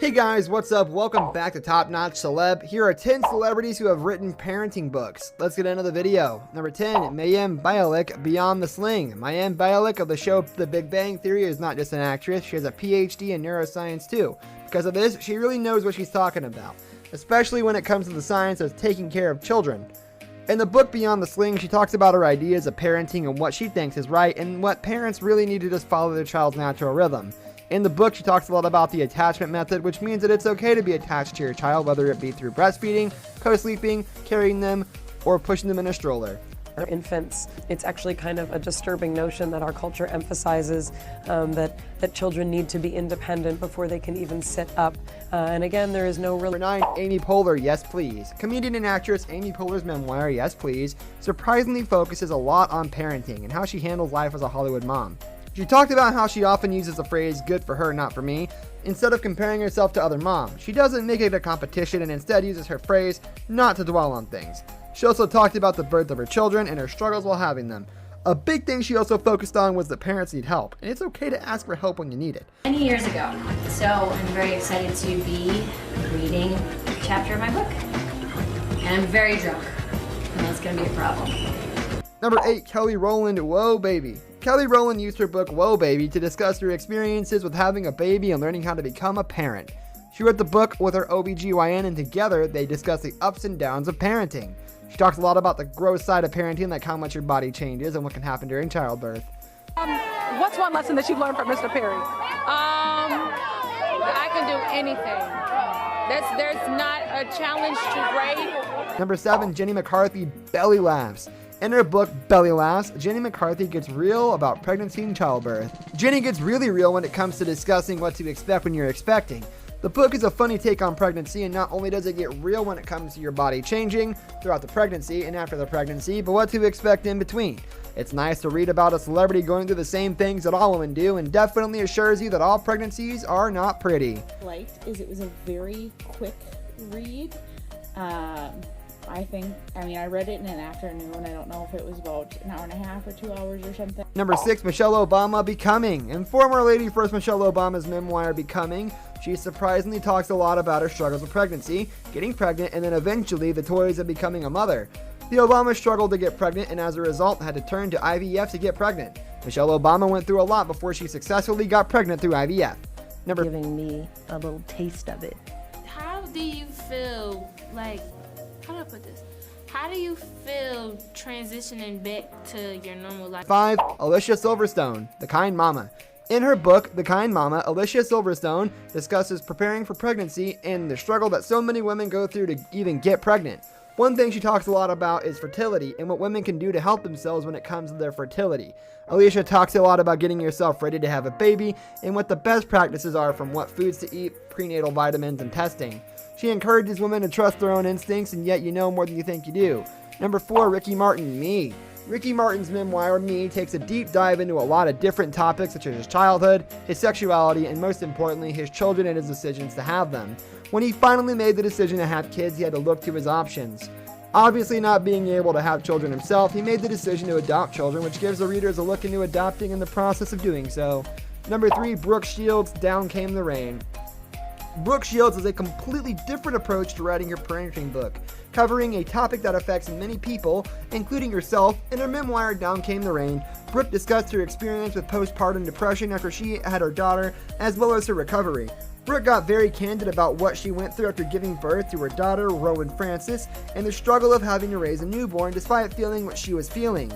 Hey guys, what's up? Welcome back to Top Notch Celeb. Here are 10 celebrities who have written parenting books. Let's get into the video. Number 10, Mayim Bialik, Beyond the Sling. Mayim Bialik of the show The Big Bang Theory is not just an actress, she has a PhD in neuroscience too. Because of this, she really knows what she's talking about, especially when it comes to the science of taking care of children. In the book Beyond the Sling, she talks about her ideas of parenting and what she thinks is right and what parents really need to just follow their child's natural rhythm. In the book, she talks a lot about the attachment method, which means that it's okay to be attached to your child, whether it be through breastfeeding, co-sleeping, carrying them, or pushing them in a stroller. For infants, it's actually kind of a disturbing notion that our culture emphasizes that children need to be independent before they can even sit up. And again, there is no real... Number 9, Amy Poehler, Yes Please. Comedian and actress Amy Poehler's memoir, Yes Please, surprisingly focuses a lot on parenting and how she handles life as a Hollywood mom. She talked about how she often uses the phrase, good for her, not for me, instead of comparing herself to other moms. She doesn't make it a competition and instead uses her phrase, not to dwell on things. She also talked about the birth of her children and her struggles while having them. A big thing she also focused on was that parents need help, and it's okay to ask for help when you need it. Many years ago, so I'm very excited to be reading a chapter of my book. And I'm very drunk, and that's going to be a problem. Number 8, Kelly Rowland, Whoa Baby. Kelly Rowland used her book Whoa Baby to discuss her experiences with having a baby and learning how to become a parent. She wrote the book with her OBGYN and together they discuss the ups and downs of parenting. She talks a lot about the gross side of parenting, like how much your body changes and what can happen during childbirth. What's one lesson that you've learned from Mr. Perry? I can do anything. There's not a challenge too great. Number 7, Jenny McCarthy, Belly Laughs. In her book, Belly Laughs, Jenny McCarthy gets real about pregnancy and childbirth. Jenny gets really real when it comes to discussing what to expect when you're expecting. The book is a funny take on pregnancy, and not only does it get real when it comes to your body changing throughout the pregnancy and after the pregnancy, but what to expect in between. It's nice to read about a celebrity going through the same things that all women do, and definitely assures you that all pregnancies are not pretty. Liked is it was a very quick read. I read it in an afternoon. I don't know if it was about an hour and a half or 2 hours or something. Number 6, Michelle Obama, Becoming. In former Lady First Michelle Obama's memoir, Becoming, she surprisingly talks a lot about her struggles with pregnancy, getting pregnant, and then eventually the toys of becoming a mother. The Obamas struggled to get pregnant and as a result had to turn to IVF to get pregnant. Michelle Obama went through a lot before she successfully got pregnant through IVF. Giving me a little taste of it. How do you feel how do I put this? How do you feel transitioning back to your normal life? 5, Alicia Silverstone, The Kind Mama. In her book, The Kind Mama, Alicia Silverstone discusses preparing for pregnancy and the struggle that so many women go through to even get pregnant. One thing she talks a lot about is fertility and what women can do to help themselves when it comes to their fertility. Alicia talks a lot about getting yourself ready to have a baby and what the best practices are, from what foods to eat, prenatal vitamins, and testing. She encourages women to trust their own instincts, and yet you know more than you think you do. Number 4, Ricky Martin, Me. Ricky Martin's memoir, Me, takes a deep dive into a lot of different topics such as his childhood, his sexuality, and most importantly, his children and his decisions to have them. When he finally made the decision to have kids, he had to look to his options. Obviously not being able to have children himself, he made the decision to adopt children, which gives the readers a look into adopting and the process of doing so. Number 3, Brooke Shields, Down Came the Rain. Brooke Shields has a completely different approach to writing her parenting book, covering a topic that affects many people, including herself. In her memoir, Down Came the Rain, Brooke discussed her experience with postpartum depression after she had her daughter, as well as her recovery. Brooke got very candid about what she went through after giving birth to her daughter, Rowan Francis, and the struggle of having to raise a newborn despite feeling what she was feeling.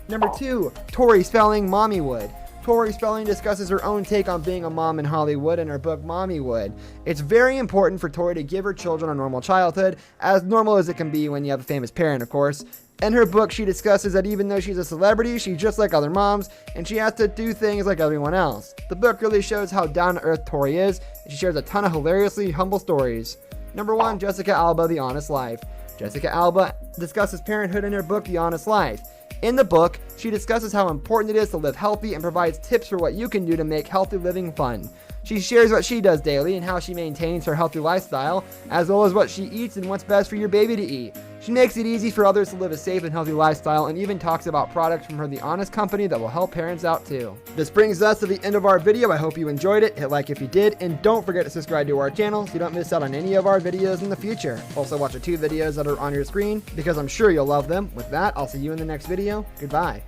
Number 2, Tori Spelling, Mommywood. Tori Spelling discusses her own take on being a mom in Hollywood in her book Mommywood. It's very important for Tori to give her children a normal childhood, as normal as it can be when you have a famous parent, of course. In her book, she discusses that even though she's a celebrity, she's just like other moms, and she has to do things like everyone else. The book really shows how down-to-earth Tori is, and she shares a ton of hilariously humble stories. Number 1, Jessica Alba, The Honest Life. Jessica Alba discusses parenthood in her book, The Honest Life. In the book, she discusses how important it is to live healthy and provides tips for what you can do to make healthy living fun. She shares what she does daily and how she maintains her healthy lifestyle, as well as what she eats and what's best for your baby to eat. She makes it easy for others to live a safe and healthy lifestyle, and even talks about products from her The Honest Company that will help parents out too. This brings us to the end of our video. I hope you enjoyed it. Hit like if you did, and don't forget to subscribe to our channel so you don't miss out on any of our videos in the future. Also watch the 2 videos that are on your screen because I'm sure you'll love them. With that, I'll see you in the next video. Goodbye.